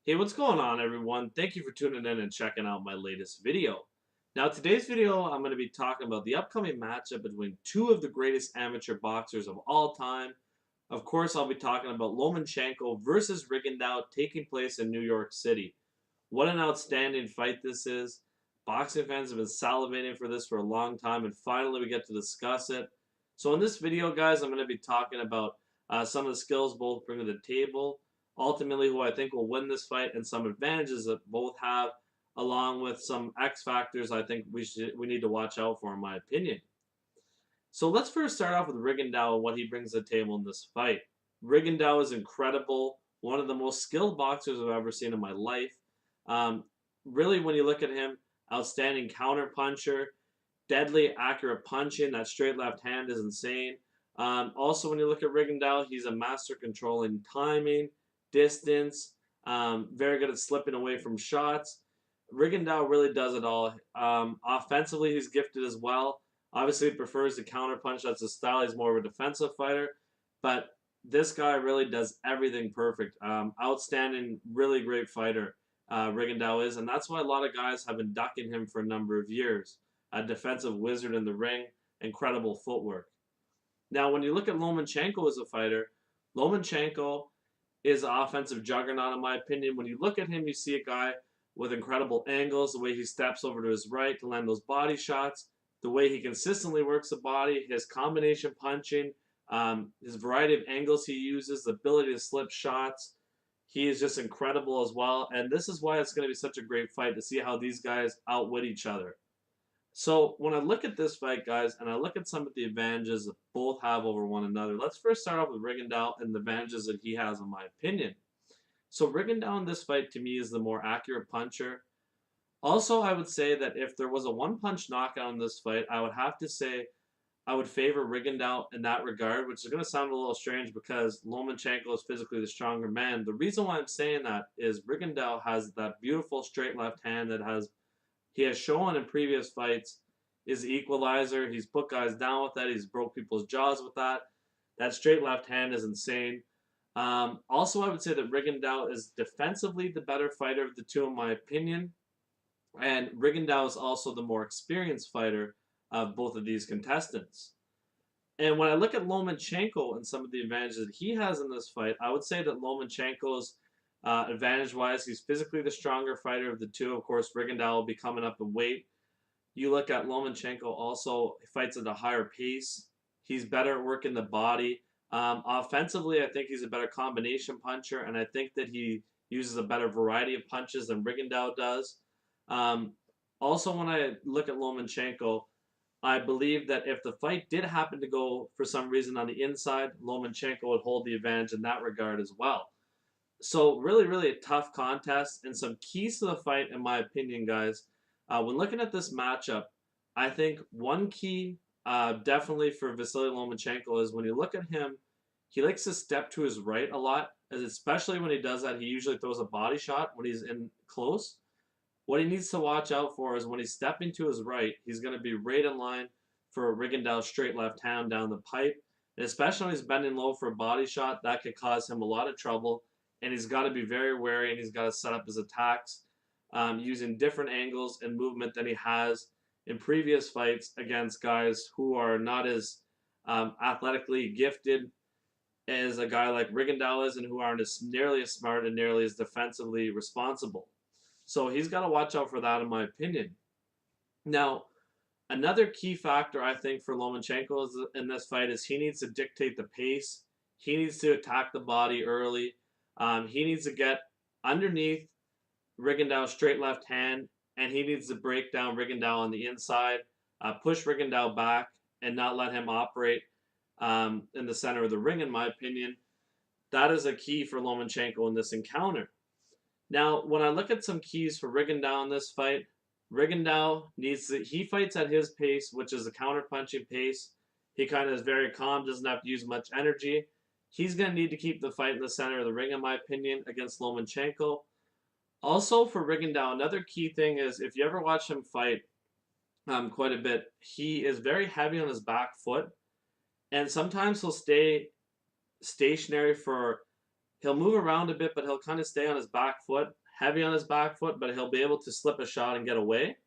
Hey, what's going on, everyone? Thank you for tuning in and checking out my latest video. Now, today's video, I'm going to be talking about the upcoming matchup between two of the greatest amateur boxers of all time. Of course, I'll be talking about Lomachenko versus Rigondeaux taking place in New York City. What an outstanding fight this is. Boxing fans have been salivating for this for a long time, and finally we get to discuss it. So in this video, guys, I'm going to be talking about some of the skills both bring to the table, ultimately who I think will win this fight, and some advantages that both have, along with some X factors I think we need to watch out for, in my opinion. So let's first start off with Rigondeaux and what he brings to the table in this fight. Rigondeaux is incredible, one of the most skilled boxers I've ever seen in my life. Um, really, when you look at him, outstanding counter puncher, deadly accurate punching. That straight left hand is insane. Also, when you look at Rigondeaux, he's a master controlling timing, distance, very good at slipping away from shots. Rigondeaux really does it all. Offensively, he's gifted as well. Obviously, he prefers the counter punch. That's his style. He's more of a defensive fighter. But this guy really does everything perfect. Outstanding, really great fighter, Rigondeaux is. And that's why a lot of guys have been ducking him for a number of years. A defensive wizard in the ring, incredible footwork. Now, when you look at Lomachenko as a fighter, Lomachenko is an offensive juggernaut, in my opinion. When you look at him, you see a guy with incredible angles, the way he steps over to his right to land those body shots, the way he consistently works the body, his combination punching, his variety of angles he uses, the ability to slip shots. He is just incredible as well. And this is why it's going to be such a great fight to see how these guys outwit each other. So when I look at this fight, guys, and I look at some of the advantages that both have over one another, let's first start off with Rigondeaux and the advantages that he has, in my opinion. So Rigondeaux in this fight, to me, is the more accurate puncher. Also, I would say that if there was a one-punch knockout in this fight, I would have to say I would favor Rigondeaux in that regard, which is going to sound a little strange because Lomachenko is physically the stronger man. The reason why I'm saying that is Rigondeaux has that beautiful straight left hand that he has shown in previous fights is the equalizer. He's put guys down with that. He's broke people's jaws with that. That straight left hand is insane. Also, I would say that Rigondeaux is defensively the better fighter of the two, in my opinion. And Rigondeaux is also the more experienced fighter of both of these contestants. And when I look at Lomachenko and some of the advantages that he has in this fight, I would say that Lomachenko's advantage-wise, he's physically the stronger fighter of the two. Of course, Rigondeaux will be coming up in weight. You look at Lomachenko also, he fights at a higher pace. He's better at working the body. Offensively, I think he's a better combination puncher, and I think that he uses a better variety of punches than Rigondeaux does. Um, Also, when I look at Lomachenko, I believe that if the fight did happen to go for some reason on the inside, Lomachenko would hold the advantage in that regard as well. So really, really a tough contest and some keys to the fight, in my opinion, guys. When looking at this matchup, I think one key definitely for Vasyl Lomachenko is when you look at him, he likes to step to his right a lot, as especially when he does that, he usually throws a body shot when he's in close. What he needs to watch out for is when he's stepping to his right, he's going to be right in line for a Rigondeaux straight left hand down the pipe. And especially when he's bending low for a body shot, that could cause him a lot of trouble. And he's got to be very wary, and he's got to set up his attacks using different angles and movement than he has in previous fights against guys who are not as athletically gifted as a guy like Rigondeaux is, and who aren't as nearly as smart and nearly as defensively responsible. So he's got to watch out for that, in my opinion. Now, another key factor I think for Lomachenko in this fight is he needs to dictate the pace. He needs to attack the body early. He needs to get underneath Rigondeaux's straight left hand, and he needs to break down Rigondeaux on the inside, push Rigondeaux back, and not let him operate in the center of the ring, in my opinion. That is a key for Lomachenko in this encounter. Now, when I look at some keys for Rigondeaux in this fight, Rigondeaux he fights at his pace, which is a counter-punching pace. He kind of is very calm, doesn't have to use much energy. He's going to need to keep the fight in the center of the ring, in my opinion, against Lomachenko. Also, for Rigondeaux, another key thing is if you ever watch him fight quite a bit, he is very heavy on his back foot, and sometimes he'll stay stationary for He'll move around a bit, but he'll kind of stay on his back foot, heavy on his back foot, but he'll be able to slip a shot and get away.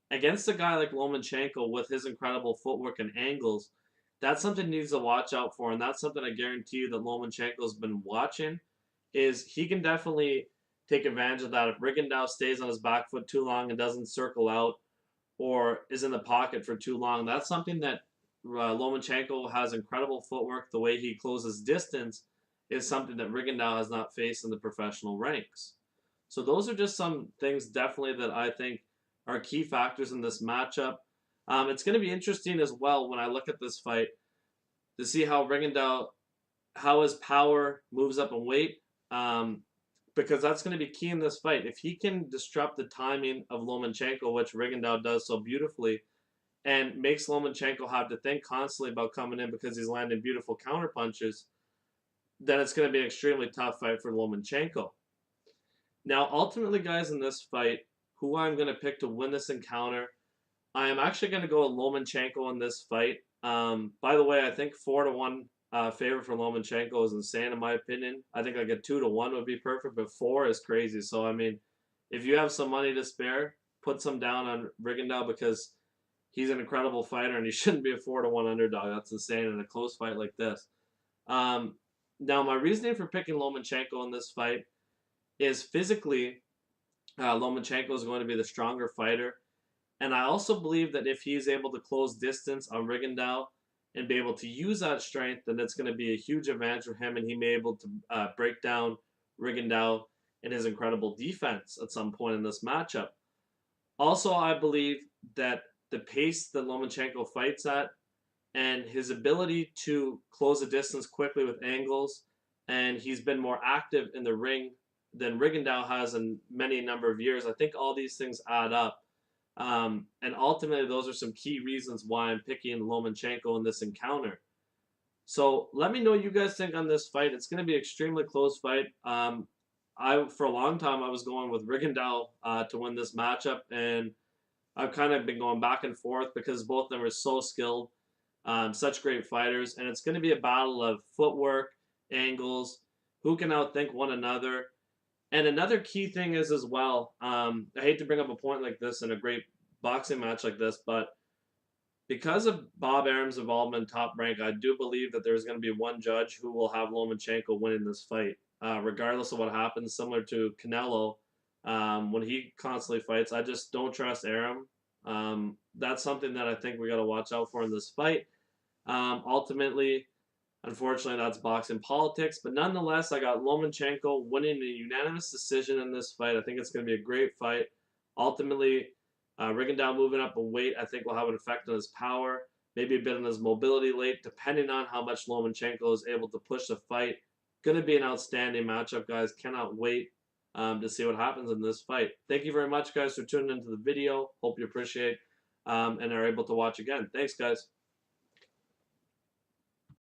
Against a guy like Lomachenko with his incredible footwork and angles, that's something he needs to watch out for, and that's something I guarantee you that Lomachenko's been watching. Is he can definitely take advantage of that if Rigondeaux stays on his back foot too long and doesn't circle out or is in the pocket for too long. That's something that Lomachenko has incredible footwork. The way he closes distance is something that Rigondeaux has not faced in the professional ranks. So those are just some things definitely that I think are key factors in this matchup. It's going to be interesting as well when I look at this fight to see how Rigondeaux, how his power moves up in weight, because that's going to be key in this fight. If he can disrupt the timing of Lomachenko, which Rigondeaux does so beautifully, and makes Lomachenko have to think constantly about coming in because he's landing beautiful counter punches, then it's going to be an extremely tough fight for Lomachenko. Now, ultimately, guys, in this fight, who I'm going to pick to win this encounter, I am actually going to go with Lomachenko in this fight. By the way, I think 4-1 favorite for Lomachenko is insane in my opinion. I think like a 2-1 would be perfect, but 4 is crazy. So I mean, if you have some money to spare, put some down on Rigondeaux because he's an incredible fighter and he shouldn't be a 4-1 underdog. That's insane in a close fight like this. Now, my reasoning for picking Lomachenko in this fight is physically, Lomachenko is going to be the stronger fighter. And I also believe that if he's able to close distance on Rigondeaux and be able to use that strength, then it's going to be a huge advantage for him, and he may be able to break down Rigondeaux and his incredible defense at some point in this matchup. Also, I believe that the pace that Lomachenko fights at and his ability to close the distance quickly with angles, and he's been more active in the ring than Rigondeaux has in many number of years. I think all these things add up. And ultimately, those are some key reasons why I'm picking Lomachenko in this encounter. So let me know what you guys think on this fight. It's going to be an extremely close fight. For a long time, I was going with Rigondeaux to win this matchup, and I've kind of been going back and forth because both of them are so skilled, such great fighters, and it's going to be a battle of footwork, angles, who can outthink one another. And another key thing is as well, I hate to bring up a point like this in a great boxing match like this, but because of Bob Arum's involvement in Top Rank, I do believe that there's going to be one judge who will have Lomachenko winning this fight, regardless of what happens, similar to Canelo when he constantly fights. I just don't trust Arum. That's something that I think we got to watch out for in this fight. Ultimately, unfortunately, that's boxing politics. But nonetheless, I got Lomachenko winning a unanimous decision in this fight. I think it's going to be a great fight. Ultimately, Rigondeaux moving up in weight, I think, will have an effect on his power, maybe a bit on his mobility late, depending on how much Lomachenko is able to push the fight. Going to be an outstanding matchup, guys. Cannot wait to see what happens in this fight. Thank you very much, guys, for tuning into the video. Hope you appreciate and are able to watch again. Thanks, guys.